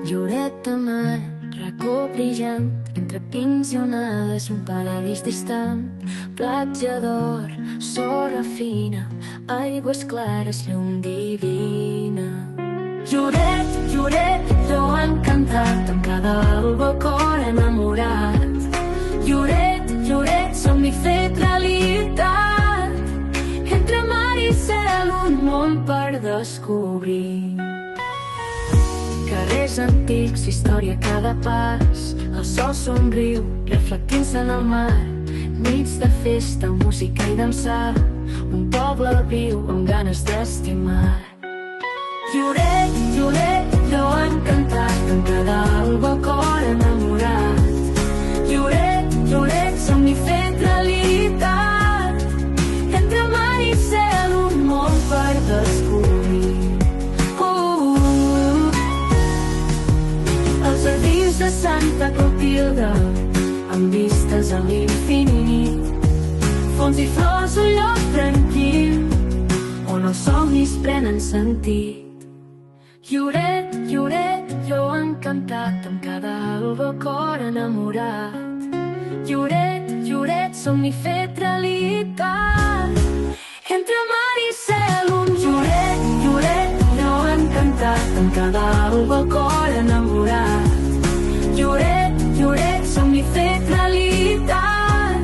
Lloret de mar, racó brillant, entre pins i onades, un paradís distant. Platja d'or, sorra fina, aigües clares, llum divina. Lloret, lloret, jo han cantat, amb cada alba cor enamorat. Lloret, lloret, somni fet realitat, entre mar i cel un món per descobrir. Carrers antics, història a cada pas, el sol somriu, reflectint-se en el mar. Nits de festa, música i dansar, un poble viu amb ganes d'estimar. Lloret, lloret, jo han cantat, en cada alba cor enamorat. Lloret, lloret, somni fet realitat, entre mar i cel un món per descobrir. Els jardins de Santa Clotilde, amb vistes a l'infinit, fons i flors, un lloc tranquil, on els somnis prenen sentit. Lloret, lloret, jo han cantat, amb cada alba cor enamorat. Lloret, lloret, somni fet realitat, entre mar i cel un lloret, lloret, jo han cantat, amb cada alba cor enamorat. Lloret, lloret, somni fet realitat,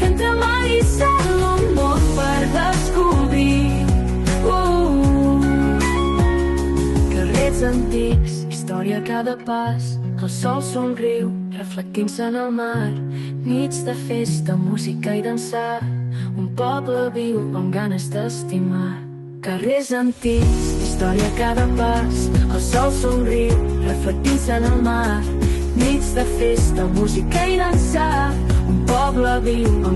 entre mar i cel un món per descobrir. Carrers antics, història a cada pas, el sol somriu, reflectint-se en el mar. Nits de festa, música i dansar, un poble viu amb ganes d'estimar. Carrers antics, història a cada pas, el sol somriu, reflectint-se en el mar. Nits de festa, música i dansar, un poble viu amb